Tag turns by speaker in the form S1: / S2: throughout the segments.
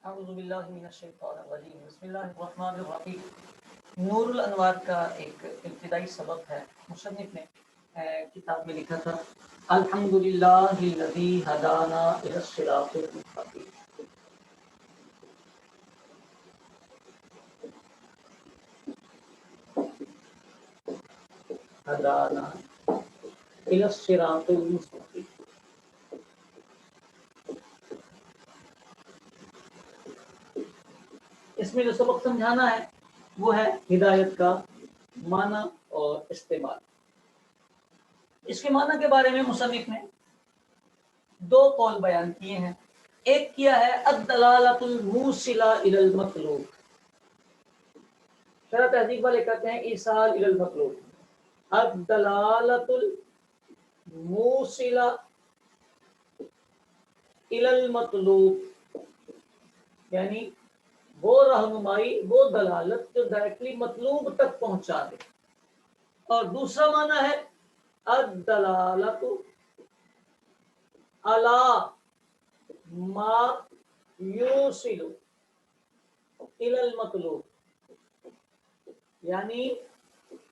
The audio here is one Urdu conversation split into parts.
S1: اعوذ باللہ من الشیطان الرجیم بسم اللہ الرحمن الرحیم۔ نور الانوار کا ایک ابتدائی سبق ہے، مصنف نے کتاب میں لکھا تھا الحمدللہ الذی ہدانا الی الصراط المستقیم۔ ہدانا الی الصراط المستقیم۔ اس میں جو سبق سمجھانا ہے وہ ہے ہدایت کا معنی اور استعمال۔ اس کے معنی کے بارے میں مصنف نے دو قول بیان کیے ہیں۔ ایک کیا ہے الدلالۃ الموصلہ الی المطلوب، شرح تہذیب والے کہتے ہیں ایصال الی المطلوب۔ الدلالۃ الموصلہ الی المطلوب یعنی وہ رہنمائی، وہ دلالت جو ڈائریکٹلی مطلوب تک پہنچا دے۔ اور دوسرا معنی ہے الدلالۃ علی ما یوصل الی المطلوب، یعنی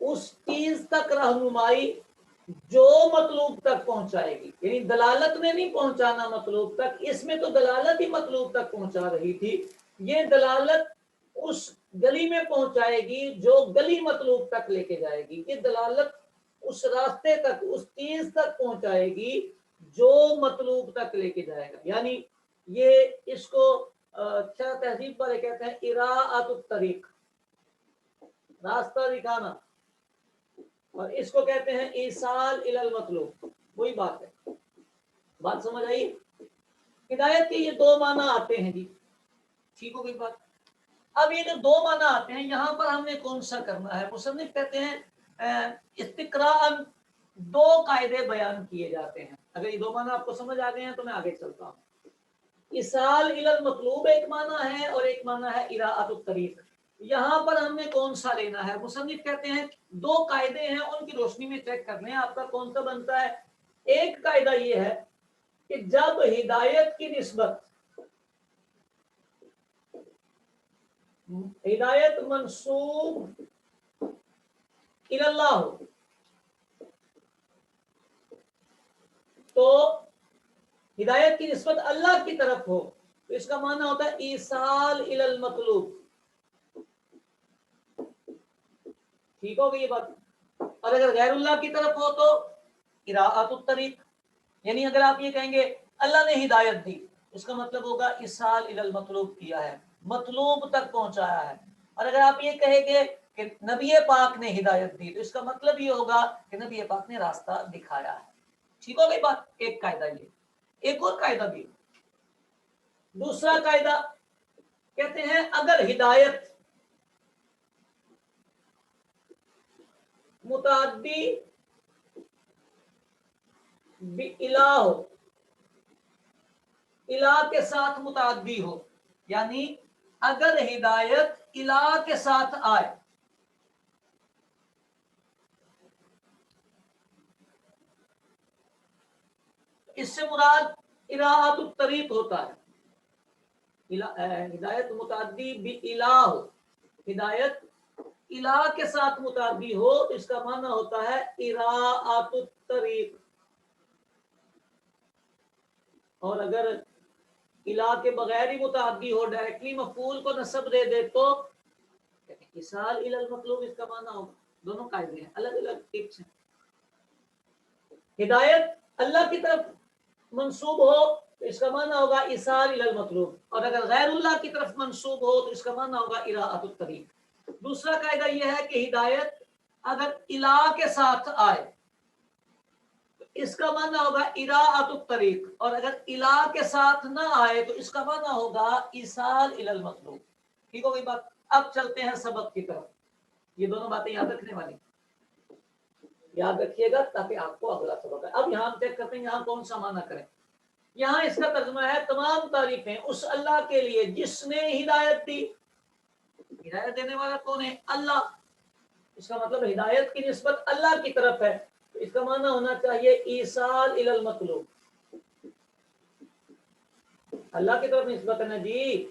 S1: اس چیز تک رہنمائی جو مطلوب تک پہنچائے گی، یعنی دلالت میں نہیں پہنچانا مطلوب تک، اس میں تو دلالت ہی مطلوب تک پہنچا رہی تھی، یہ دلالت اس گلی میں پہنچائے گی جو گلی مطلوب تک لے کے جائے گی، یہ دلالت اس راستے تک، اس چیز تک پہنچائے گی جو مطلوب تک لے کے جائے گا۔ یعنی یہ اس کو شرح تہذیب والے کہتے ہیں اراءۃ الطریق، راستہ دکھانا، اور اس کو کہتے ہیں ایصال الی المطلوب۔ وہی بات ہے، بات سمجھ آئی؟ ہدایت کے یہ دو معنی آتے ہیں جی، ٹھیک ہو گئی بات؟ اب یہ جو دو معنی آتے ہیں یہاں پر ہم نے کون سا کرنا ہے؟ مصنف کہتے ہیں استقراء دو قاعدے بیان کیے جاتے ہیں۔ اگر یہ دو معنی آپ کو سمجھ آ گئے ہیں تو میں آگے چلتا ہوں۔ ایصال الی المطلوب ایک معنی ہے اور ایک معنی ہے اراءۃ الطریق۔ یہاں پر ہم نے کون سا لینا ہے؟ مصنف کہتے ہیں دو قاعدے ہیں، ان کی روشنی میں چیک کر لیں آپ کا کون سا بنتا ہے۔ ایک قاعدہ یہ ہے کہ جب ہدایت کی نسبت ہدایت منسوب الی اللہ ہو تو ہدایت کی نسبت اللہ کی طرف ہو تو اس کا معنی ہوتا ہے ایصال الی المطلوب۔ ٹھیک ہو گئی یہ بات؟ اور اگر غیر اللہ کی طرف ہو تو اراءۃ الطریق، یعنی اگر آپ یہ کہیں گے اللہ نے ہدایت دی، اس کا مطلب ہوگا ایصال الی المطلوب کیا ہے، مطلوب تک پہنچایا ہے۔ اور اگر آپ یہ کہیں گے کہ نبی پاک نے ہدایت دی تو اس کا مطلب یہ ہوگا کہ نبی پاک نے راستہ دکھایا ہے۔ ٹھیک ہو گئی بات؟ ایک قاعدہ یہ۔ ایک اور قاعدہ بھی، دوسرا قاعدہ کہتے ہیں اگر ہدایت متعدی الہ ہو، الہ کے ساتھ متعدی ہو، یعنی اگر ہدایت الہ کے ساتھ آئے، اس سے مراد اراءۃ الطریق ہوتا ہے۔ ہدایت متعدی بالہ ہو، ہدایت الہ کے ساتھ متعدی ہو تو اس کا معنی ہوتا ہے اراءۃ الطریق۔ اور اگر الہ کے بغیر ہی متعدی ہو، ڈائریکٹلی مفعول کو نصب دے دے تو ایصال الی المطلوب اس کا معنی ہوگا۔ دونوں قاعدے ہیں، الگ الگ ٹپس ہیں۔ ہدایت اللہ کی طرف منسوب ہو تو اس کا معنی ہوگا ایصال الی المطلوب، اور اگر غیر اللہ کی طرف منسوب ہو تو اس کا معنی ہوگا اراءۃ الطریق۔ دوسرا قاعدہ یہ ہے کہ ہدایت اگر الہ کے ساتھ آئے تو اس کا معنی ہوگا اراءۃ الطریق، اور اگر الہ کے ساتھ نہ آئے تو اس کا معنی ہوگا ایصال الی المطلوب۔ ٹھیک ہو گئی بات؟ اب چلتے ہیں سبق کی طرف۔ یہ دونوں باتیں یاد رکھنے والی، یاد رکھیے گا تاکہ آپ کو اگلا سبق ہے۔ اب یہاں ہم چیک کرتے ہیں یہاں کون سا معنی کریں۔ یہاں اس کا ترجمہ ہے تمام تعریفیں اس اللہ کے لیے جس نے ہدایت دی۔ ہدایت دینے والا کون ہے؟ اللہ۔ اس کا مطلب ہدایت کی نسبت اللہ کی طرف ہے تو اس کا معنی ہونا چاہیے ایصال الی المطلوب۔ اللہ کی طرف نسبت ہے نا جی،